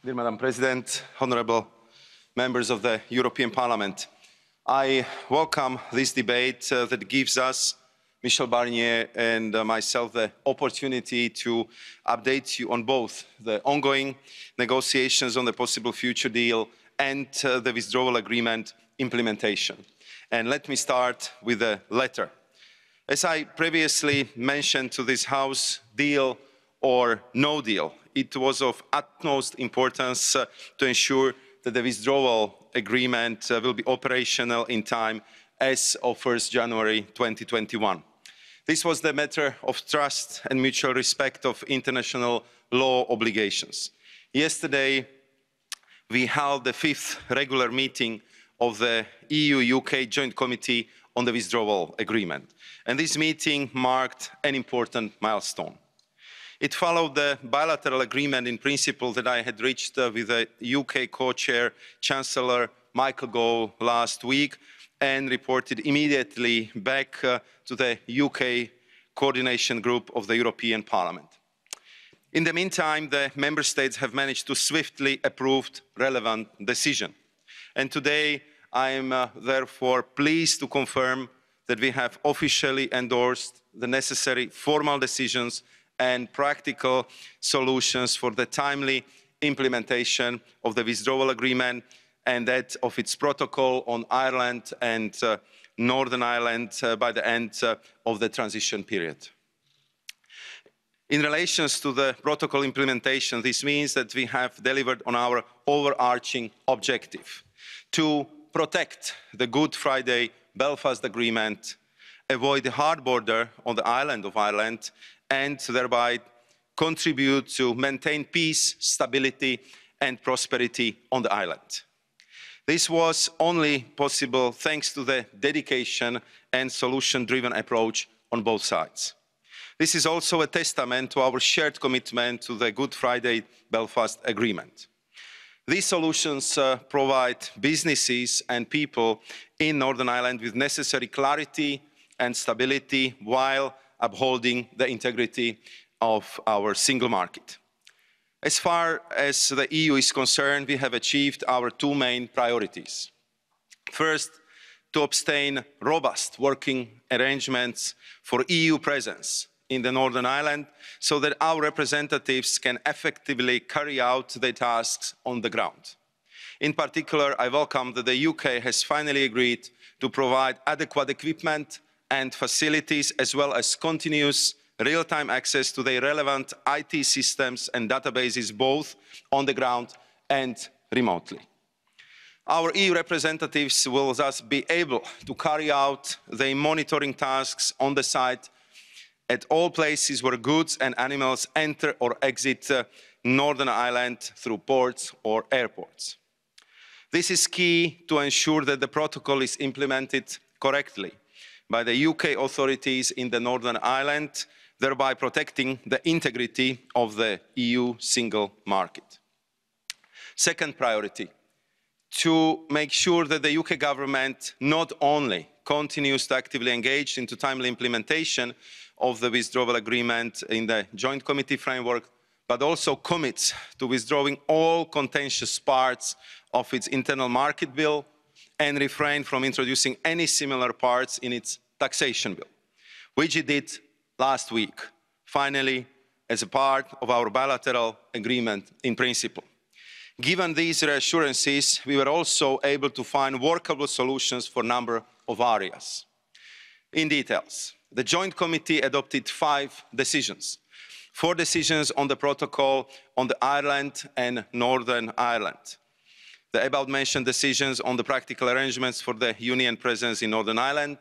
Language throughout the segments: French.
Dear Madam President, honourable members of the European Parliament, I welcome this debate that gives us, Michel Barnier and myself, the opportunity to update you on both the ongoing negotiations on the possible future deal and the withdrawal agreement implementation. And let me start with the latter. As I previously mentioned to this House, deal or no deal, it was of utmost importance to ensure that the withdrawal agreement will be operational in time as of 1st January 2021. This was the matter of trust and mutual respect of international law obligations. Yesterday, we held the 5th regular meeting of the EU-UK Joint Committee on the Withdrawal Agreement. And this meeting marked an important milestone. It followed the bilateral agreement in principle that I had reached with the UK co-chair Chancellor Michael Gove last week and reported immediately back to the UK coordination group of the European Parliament. In the meantime, the Member States have managed to swiftly approve relevant decision. And today, I am therefore pleased to confirm that we have officially endorsed the necessary formal decisions and practical solutions for the timely implementation of the withdrawal agreement and that of its protocol on Ireland and Northern Ireland by the end of the transition period. In relation to the protocol implementation, this means that we have delivered on our overarching objective to protect the Good Friday Belfast Agreement, avoid the hard border on the island of Ireland, and thereby contribute to maintain peace, stability and prosperity on the island. This was only possible thanks to the dedication and solution-driven approach on both sides. This is also a testament to our shared commitment to the Good Friday Belfast Agreement. These solutions provide businesses and people in Northern Ireland with necessary clarity and stability while upholding the integrity of our single market. As far as the EU is concerned, we have achieved our two main priorities. First, to obtain robust working arrangements for EU presence in the Northern Ireland so that our representatives can effectively carry out their tasks on the ground. In particular, I welcome that the UK has finally agreed to provide adequate equipment and facilities, as well as continuous real-time access to the relevant IT systems and databases, both on the ground and remotely. Our EU representatives will thus be able to carry out their monitoring tasks on the site at all places where goods and animals enter or exit Northern Ireland through ports or airports. This is key to ensure that the protocol is implemented correctly by the UK authorities in the Northern Ireland, thereby protecting the integrity of the EU single market. Second priority, to make sure that the UK government not only continues to actively engage into timely implementation of the withdrawal agreement in the Joint Committee framework, but also commits to withdrawing all contentious parts of its internal market bill and refrain from introducing any similar parts in its taxation bill, which it did last week, finally, as a part of our bilateral agreement in principle. Given these reassurances, we were also able to find workable solutions for a number of areas. In details, the Joint Committee adopted 5 decisions. 4 decisions on the protocol on the Ireland and Northern Ireland. The above-mentioned decisions on the practical arrangements for the Union presence in Northern Ireland,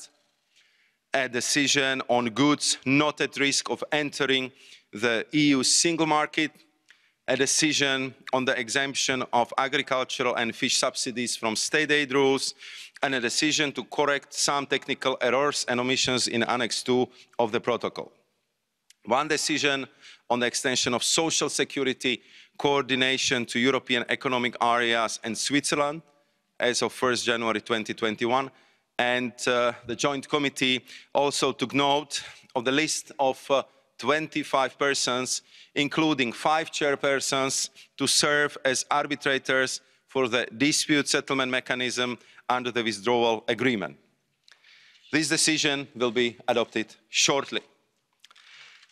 a decision on goods not at risk of entering the EU single market, a decision on the exemption of agricultural and fish subsidies from state aid rules, and a decision to correct some technical errors and omissions in Annex 2 of the protocol. 1 decision on the extension of social security coordination to European economic areas and Switzerland as of 1st January 2021. And the Joint Committee also took note of the list of 25 persons, including 5 chairpersons, to serve as arbitrators for the dispute settlement mechanism under the withdrawal agreement. This decision will be adopted shortly.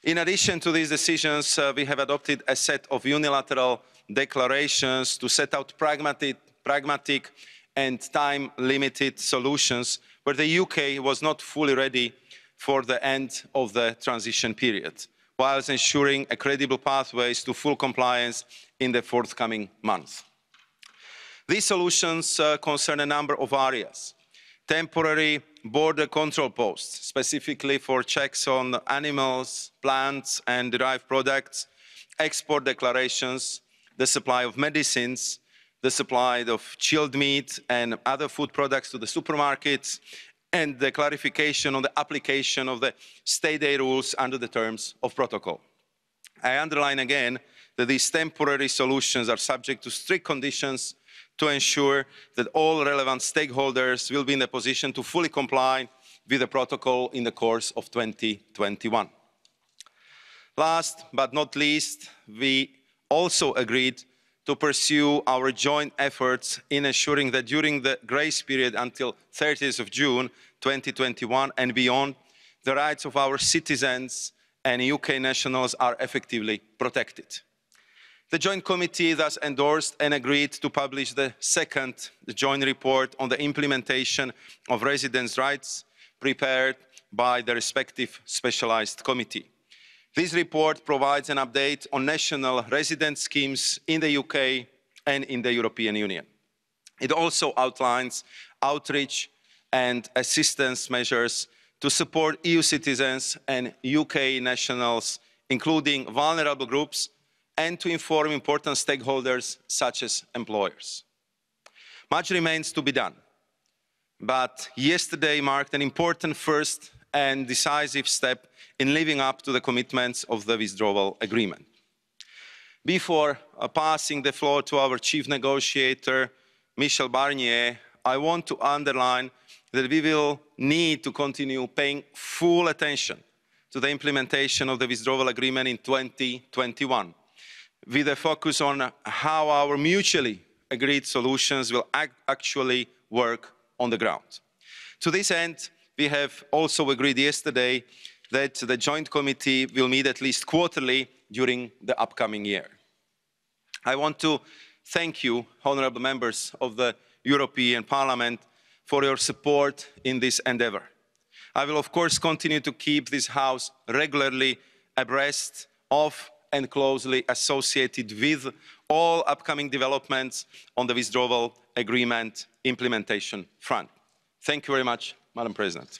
In addition to these decisions, we have adopted a set of unilateral declarations to set out pragmatic and time-limited solutions where the UK was not fully ready for the end of the transition period, whilst ensuring a credible pathways to full compliance in the forthcoming months. These solutions concern a number of areas. Temporary border control posts, specifically for checks on animals, plants and derived products, export declarations, the supply of medicines, the supply of chilled meat and other food products to the supermarkets, and the clarification on the application of the state aid rules under the terms of protocol. I underline again that these temporary solutions are subject to strict conditions to ensure that all relevant stakeholders will be in a position to fully comply with the protocol in the course of 2021. Last but not least, we also agreed to pursue our joint efforts in ensuring that during the grace period until 30th of June 2021 and beyond, the rights of our citizens and UK nationals are effectively protected. The Joint Committee thus endorsed and agreed to publish the second joint report on the implementation of residents' rights prepared by the respective specialised committee. This report provides an update on national resident schemes in the UK and in the European Union. It also outlines outreach and assistance measures to support EU citizens and UK nationals, including vulnerable groups, and to inform important stakeholders such as employers. Much remains to be done, but yesterday marked an important first and decisive step in living up to the commitments of the withdrawal agreement. Before passing the floor to our chief negotiator, Michel Barnier, I want to underline that we will need to continue paying full attention to the implementation of the withdrawal agreement in 2021, with a focus on how our mutually agreed solutions will actually work on the ground. To this end, we have also agreed yesterday that the Joint Committee will meet at least quarterly during the upcoming year. I want to thank you, honourable members of the European Parliament, for your support in this endeavour. I will, of course, continue to keep this House regularly abreast of and closely associated with all upcoming developments on the withdrawal agreement implementation front. Thank you very much, Madam President.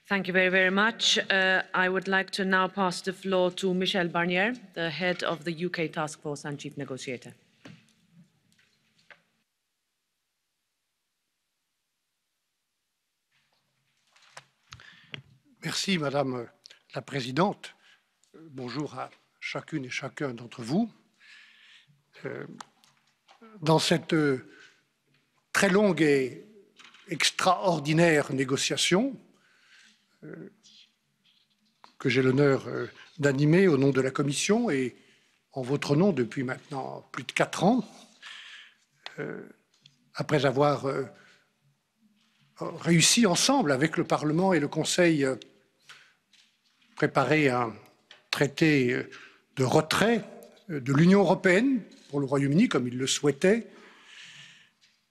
Thank you very, very much. I would like to now pass the floor to Michel Barnier, the head of the UK Task Force and Chief Negotiator. Merci, Madame la Présidente. Bonjour à chacune et chacun d'entre vous. Dans cette très longue et extraordinaire négociation que j'ai l'honneur d'animer au nom de la Commission et en votre nom depuis maintenant plus de 4 ans, après avoir réussi ensemble avec le Parlement et le Conseil préparer un traité de retrait de l'Union européenne pour le Royaume-Uni comme il le souhaitait.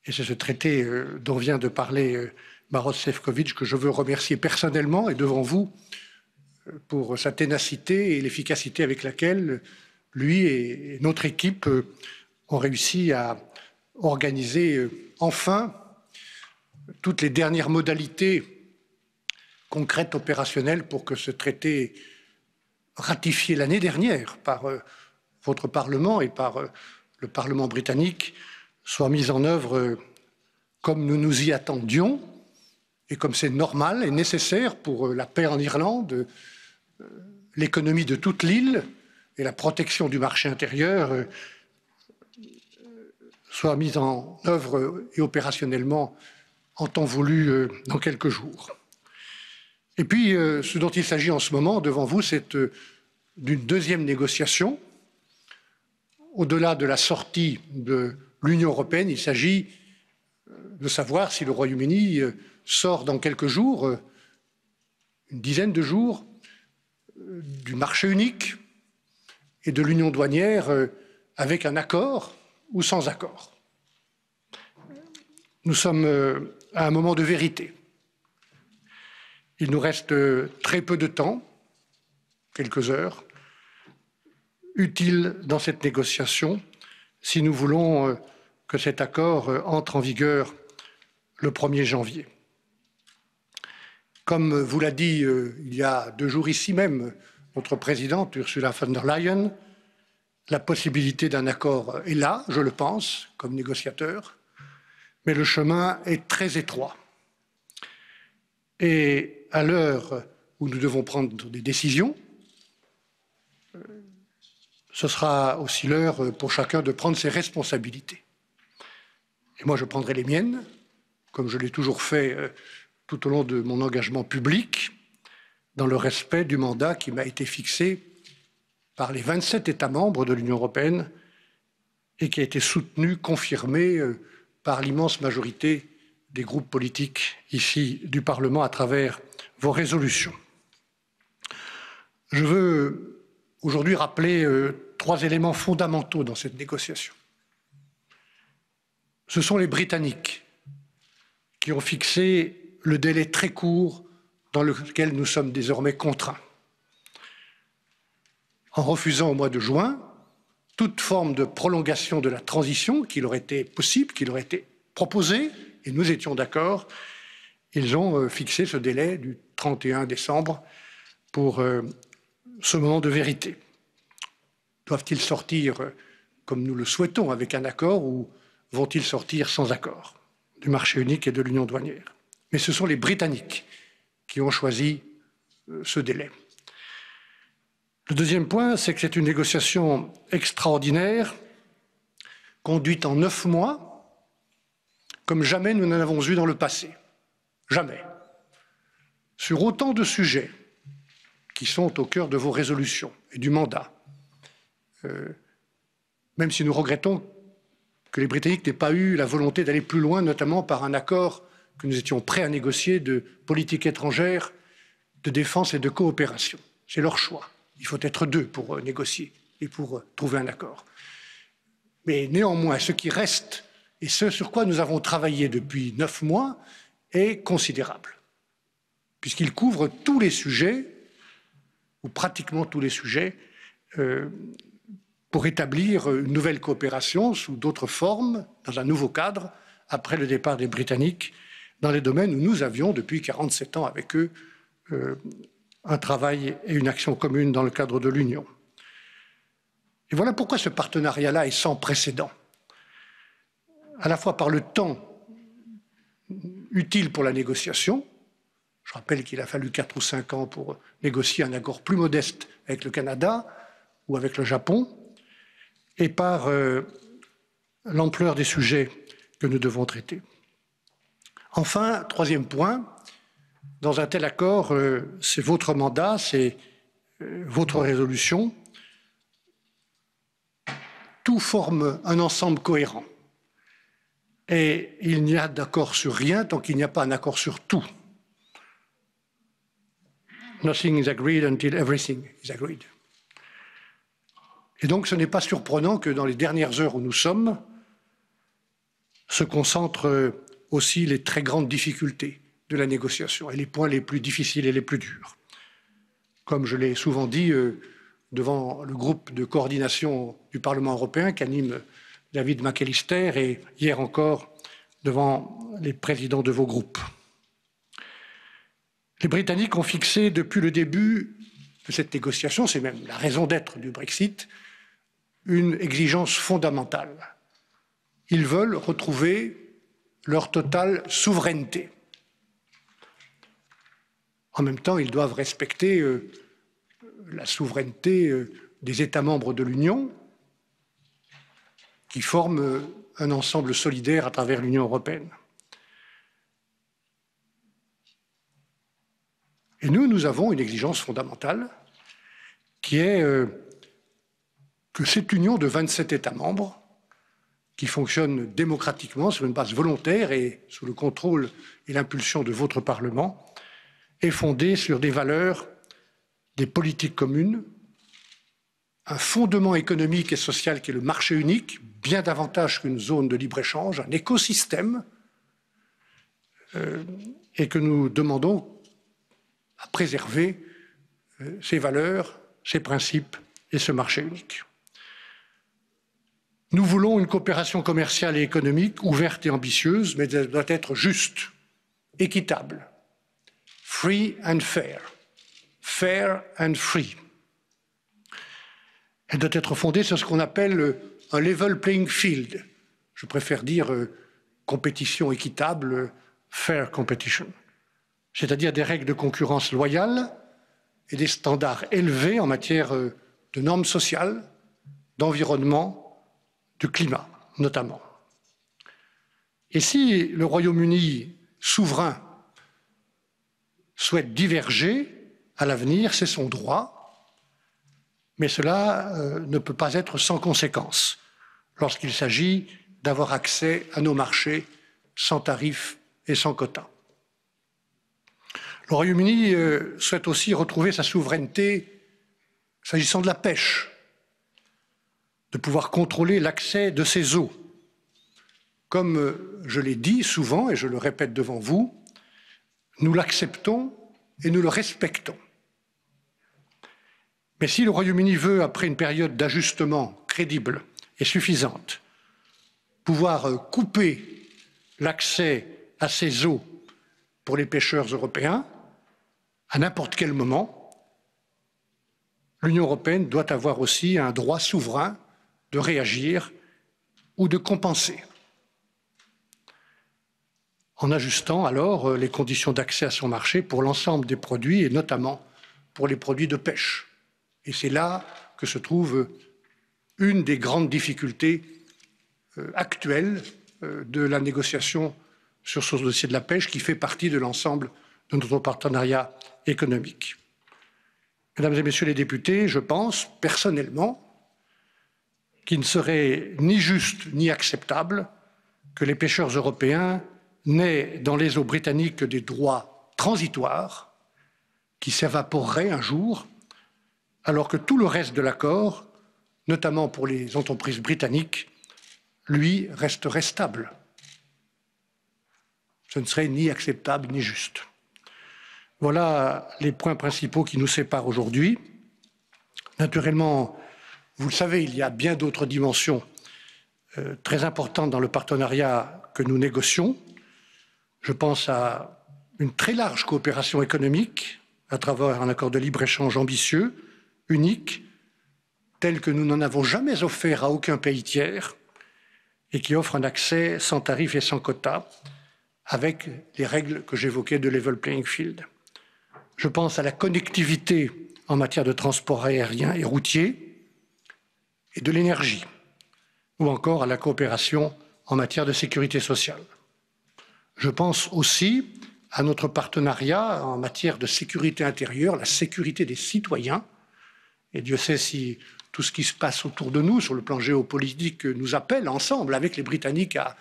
Et c'est ce traité dont vient de parler Maroš Šefčovič que je veux remercier personnellement et devant vous pour sa ténacité et l'efficacité avec laquelle lui et notre équipe ont réussi à organiser enfin toutes les dernières modalités concrètes, opérationnelles pour que ce traité ratifié l'année dernière par votre Parlement et par le Parlement britannique soit mis en œuvre comme nous nous y attendions et comme c'est normal et nécessaire pour la paix en Irlande, l'économie de toute l'île et la protection du marché intérieur soit mise en œuvre et opérationnellement en temps voulu dans quelques jours. Et puis, ce dont il s'agit en ce moment devant vous, c'est d'une deuxième négociation. Au-delà de la sortie de l'Union européenne, il s'agit de savoir si le Royaume-Uni sort dans quelques jours, une dizaine de jours, du marché unique et de l'union douanière avec un accord ou sans accord. Nous sommes à un moment de vérité. Il nous reste très peu de temps, quelques heures, utiles dans cette négociation si nous voulons que cet accord entre en vigueur le 1er janvier. Comme vous l'a dit il y a 2 jours ici même, notre présidente Ursula von der Leyen, la possibilité d'un accord est là, je le pense, comme négociateur, mais le chemin est très étroit. Et à l'heure où nous devons prendre des décisions, ce sera aussi l'heure pour chacun de prendre ses responsabilités. Et moi, je prendrai les miennes, comme je l'ai toujours fait tout au long de mon engagement public, dans le respect du mandat qui m'a été fixé par les 27 États membres de l'Union européenne et qui a été soutenu, confirmé par l'immense majorité des groupes politiques ici du Parlement à travers vos résolutions. Je veux aujourd'hui rappeler 3 éléments fondamentaux dans cette négociation. Ce sont les Britanniques qui ont fixé le délai très court dans lequel nous sommes désormais contraints, en refusant au mois de juin toute forme de prolongation de la transition qui leur était possible, qui leur était proposée, et nous étions d'accord. Ils ont fixé ce délai du 31 décembre pour ce moment de vérité. Doivent-ils sortir comme nous le souhaitons avec un accord ou vont-ils sortir sans accord du marché unique et de l'union douanière? Mais ce sont les Britanniques qui ont choisi ce délai. Le deuxième point, c'est que c'est une négociation extraordinaire, conduite en 9 mois, comme jamais nous n'en avons eu dans le passé. Jamais. Sur autant de sujets qui sont au cœur de vos résolutions et du mandat. Même si nous regrettons que les Britanniques n'aient pas eu la volonté d'aller plus loin, notamment par un accord que nous étions prêts à négocier de politique étrangère, de défense et de coopération. C'est leur choix. Il faut être 2 pour négocier et pour trouver un accord. Mais néanmoins, ce qui reste et ce sur quoi nous avons travaillé depuis 9 mois est considérable, puisqu'il couvre tous les sujets, ou pratiquement tous les sujets, pour établir une nouvelle coopération sous d'autres formes, dans un nouveau cadre, après le départ des Britanniques, dans les domaines où nous avions, depuis 47 ans avec eux, un travail et une action commune dans le cadre de l'Union. Et voilà pourquoi ce partenariat-là est sans précédent, à la fois par le temps utile pour la négociation. Je rappelle qu'il a fallu 4 ou 5 ans pour négocier un accord plus modeste avec le Canada ou avec le Japon, et par l'ampleur des sujets que nous devons traiter. Enfin, 3e point, dans un tel accord, c'est votre mandat, c'est votre résolution. Tout forme un ensemble cohérent. Et il n'y a d'accord sur rien tant qu'il n'y a pas un accord sur tout. Nothing is agreed until everything is agreed. Et donc ce n'est pas surprenant que dans les dernières heures où nous sommes, se concentrent aussi les très grandes difficultés de la négociation et les points les plus difficiles et les plus durs. Comme je l'ai souvent dit devant le groupe de coordination du Parlement européen qu'anime David McAllister et hier encore devant les présidents de vos groupes. Les Britanniques ont fixé depuis le début de cette négociation, c'est même la raison d'être du Brexit, une exigence fondamentale. Ils veulent retrouver leur totale souveraineté. En même temps, ils doivent respecter la souveraineté des États membres de l'Union, qui forment un ensemble solidaire à travers l'Union européenne. Et nous avons une exigence fondamentale qui est que cette union de 27 États membres, qui fonctionne démocratiquement sur une base volontaire et sous le contrôle et l'impulsion de votre Parlement, est fondée sur des valeurs, des politiques communes, un fondement économique et social qui est le marché unique, bien davantage qu'une zone de libre-échange, un écosystème, et que nous demandons à préserver ces valeurs, ces principes et ce marché unique. Nous voulons une coopération commerciale et économique ouverte et ambitieuse, mais elle doit être juste, équitable, free and fair, fair and free. Elle doit être fondée sur ce qu'on appelle un level playing field. Je préfère dire compétition équitable, fair competition, c'est-à-dire des règles de concurrence loyales et des standards élevés en matière de normes sociales, d'environnement, de climat notamment. Et si le Royaume-Uni souverain souhaite diverger à l'avenir, c'est son droit, mais cela ne peut pas être sans conséquences lorsqu'il s'agit d'avoir accès à nos marchés sans tarifs et sans quotas. Le Royaume-Uni souhaite aussi retrouver sa souveraineté s'agissant de la pêche, de pouvoir contrôler l'accès de ses eaux. Comme je l'ai dit souvent, et je le répète devant vous, nous l'acceptons et nous le respectons. Mais si le Royaume-Uni veut, après une période d'ajustement crédible et suffisante, pouvoir couper l'accès à ses eaux pour les pêcheurs européens, à n'importe quel moment, l'Union européenne doit avoir aussi un droit souverain de réagir ou de compenser, en ajustant alors les conditions d'accès à son marché pour l'ensemble des produits et notamment pour les produits de pêche. Et c'est là que se trouve une des grandes difficultés actuelles de la négociation sur ce dossier de la pêche qui fait partie de l'ensemble de notre partenariat économique. Mesdames et Messieurs les députés, je pense personnellement qu'il ne serait ni juste ni acceptable que les pêcheurs européens n'aient dans les eaux britanniques que des droits transitoires qui s'évaporeraient un jour, alors que tout le reste de l'accord, notamment pour les entreprises britanniques, lui, resterait stable. Ce ne serait ni acceptable ni juste. Voilà les points principaux qui nous séparent aujourd'hui. Naturellement, vous le savez, il y a bien d'autres dimensions très importantes dans le partenariat que nous négocions. Je pense à une très large coopération économique à travers un accord de libre-échange ambitieux, unique, tel que nous n'en avons jamais offert à aucun pays tiers et qui offre un accès sans tarif et sans quota avec les règles que j'évoquais de level playing field. Je pense à la connectivité en matière de transport aérien et routier et de l'énergie, ou encore à la coopération en matière de sécurité sociale. Je pense aussi à notre partenariat en matière de sécurité intérieure, la sécurité des citoyens, et Dieu sait si tout ce qui se passe autour de nous sur le plan géopolitique nous appelle ensemble avec les Britanniques à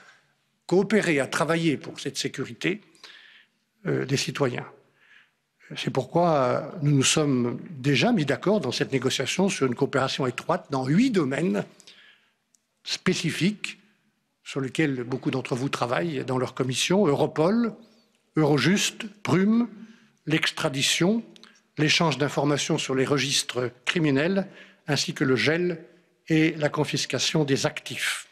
coopérer, à travailler pour cette sécurité des citoyens. C'est pourquoi nous nous sommes déjà mis d'accord dans cette négociation sur une coopération étroite dans 8 domaines spécifiques sur lesquels beaucoup d'entre vous travaillent dans leur commission: Europol, Eurojust, Prüm, l'extradition, l'échange d'informations sur les registres criminels, ainsi que le gel et la confiscation des actifs.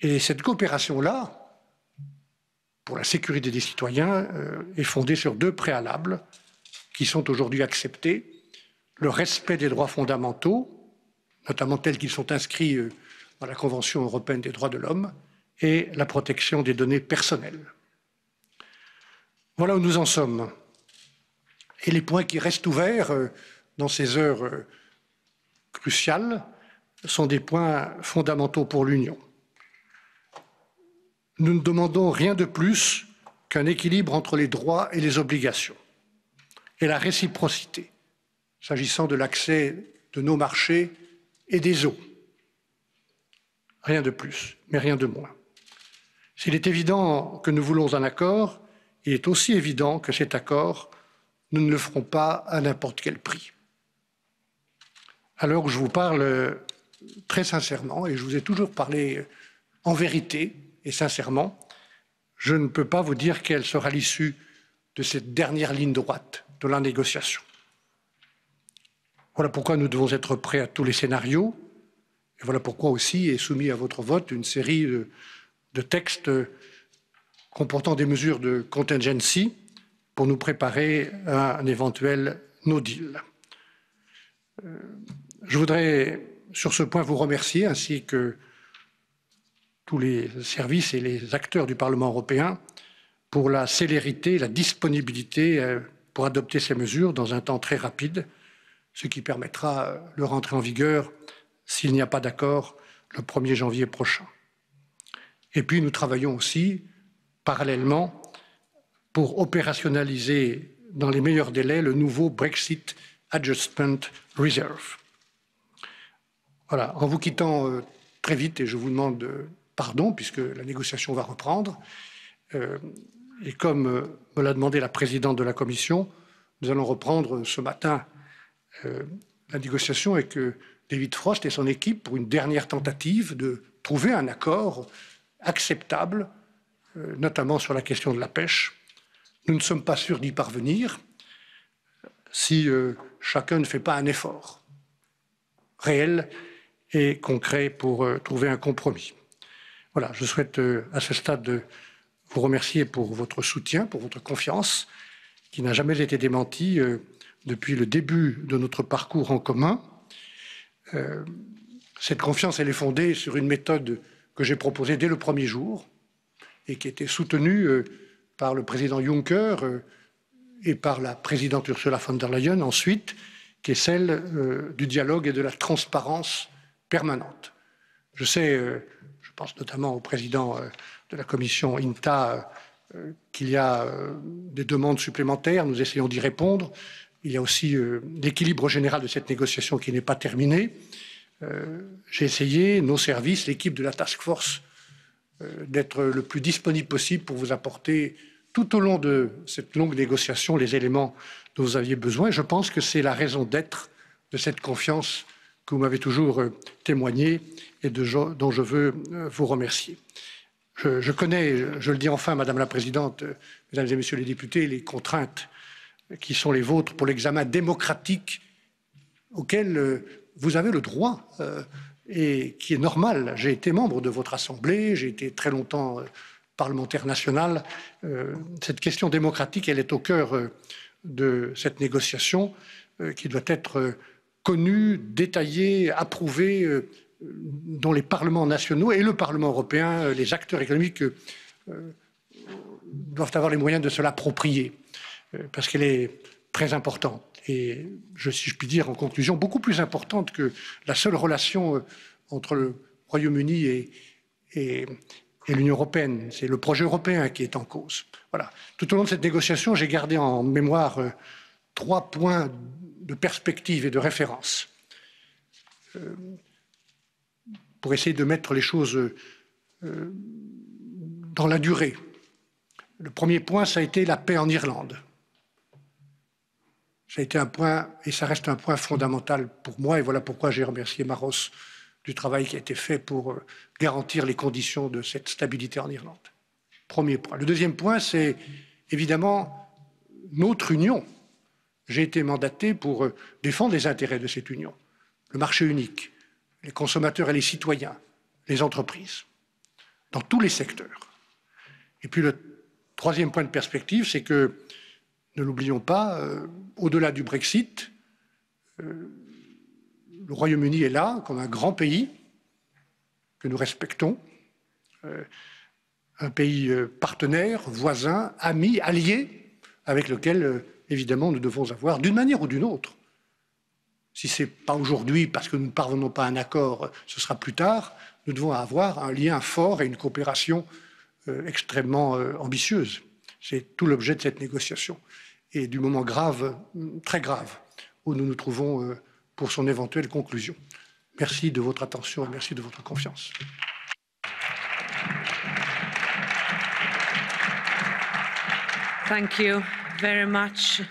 Et cette coopération-là, pour la sécurité des citoyens, est fondée sur 2 préalables qui sont aujourd'hui acceptés: le respect des droits fondamentaux, notamment tels qu'ils sont inscrits dans la Convention européenne des droits de l'homme, et la protection des données personnelles. Voilà où nous en sommes. Et les points qui restent ouverts dans ces heures cruciales sont des points fondamentaux pour l'Union. Nous ne demandons rien de plus qu'un équilibre entre les droits et les obligations. et la réciprocité, s'agissant de l'accès de nos marchés et des eaux. Rien de plus, mais rien de moins. S'il est évident que nous voulons un accord, il est aussi évident que cet accord, nous ne le ferons pas à n'importe quel prix. À l'heure où je vous parle très sincèrement, et je vous ai toujours parlé en vérité et sincèrement, je ne peux pas vous dire quelle sera l'issue de cette dernière ligne droite de la négociation. Voilà pourquoi nous devons être prêts à tous les scénarios, et voilà pourquoi aussi est soumis à votre vote une série de textes comportant des mesures de contingency pour nous préparer à un éventuel no deal. Je voudrais sur ce point vous remercier, ainsi que tous les services et les acteurs du Parlement européen, pour la célérité, la disponibilité pour adopter ces mesures dans un temps très rapide, ce qui permettra leur entrée en vigueur, s'il n'y a pas d'accord, le 1er janvier prochain. Et puis nous travaillons aussi parallèlement pour opérationnaliser dans les meilleurs délais le nouveau Brexit Adjustment Reserve. Voilà, en vous quittant très vite, et je vous demande pardon puisque la négociation va reprendre, et comme me l'a demandé la présidente de la Commission, nous allons reprendre ce matin la négociation avec David Frost et son équipe pour une dernière tentative de trouver un accord acceptable, notamment sur la question de la pêche. Nous ne sommes pas sûrs d'y parvenir si chacun ne fait pas un effort réel et concret pour trouver un compromis. Voilà, je souhaite à ce stade vous remercier pour votre soutien, pour votre confiance, qui n'a jamais été démentie depuis le début de notre parcours en commun. Cette confiance, elle est fondée sur une méthode que j'ai proposée dès le premier jour et qui a été soutenue par le président Juncker et par la présidente Ursula von der Leyen ensuite, qui est celle du dialogue et de la transparence permanente. Je sais, je pense notamment au président de la commission INTA, qu'il y a des demandes supplémentaires, nous essayons d'y répondre. Il y a aussi l'équilibre général de cette négociation qui n'est pas terminé. J'ai essayé, nos services, l'équipe de la task force, d'être le plus disponible possible pour vous apporter tout au long de cette longue négociation les éléments dont vous aviez besoin. Je pense que c'est la raison d'être de cette confiance que vous m'avez toujours témoignée et dont je veux vous remercier. Je connais, je le dis enfin, Madame la Présidente, Mesdames et Messieurs les députés, les contraintes qui sont les vôtres pour l'examen démocratique auquel vous avez le droit et qui est normal. J'ai été membre de votre Assemblée, j'ai été très longtemps parlementaire national. Cette question démocratique, elle est au cœur de cette négociation qui doit être connue, détaillée, approuvée, dont les parlements nationaux et le Parlement européen, les acteurs économiques doivent avoir les moyens de se l'approprier, parce qu'elle est très importante et, si je puis dire en conclusion, beaucoup plus importante que la seule relation entre le Royaume-Uni et l'Union européenne. C'est le projet européen qui est en cause. Voilà. Tout au long de cette négociation, j'ai gardé en mémoire 3 points de perspective et de référence pour essayer de mettre les choses dans la durée. Le premier point, ça a été la paix en Irlande. Ça a été un point, et ça reste un point fondamental pour moi, et voilà pourquoi j'ai remercié Maros du travail qui a été fait pour garantir les conditions de cette stabilité en Irlande. Premier point. Le deuxième point, c'est évidemment notre union. J'ai été mandaté pour défendre les intérêts de cette union, le marché unique, les consommateurs et les citoyens, les entreprises, dans tous les secteurs. Et puis le troisième point de perspective, c'est que, ne l'oublions pas, au-delà du Brexit, le Royaume-Uni est là comme un grand pays que nous respectons, un pays partenaire, voisin, ami, allié, avec lequel, évidemment, nous devons avoir, d'une manière ou d'une autre, si ce n'est pas aujourd'hui parce que nous ne parvenons pas à un accord, ce sera plus tard, nous devons avoir un lien fort et une coopération extrêmement ambitieuse. C'est tout l'objet de cette négociation. et du moment grave, très grave, où nous nous trouvons pour son éventuelle conclusion. Merci de votre attention et merci de votre confiance. Thank you very much.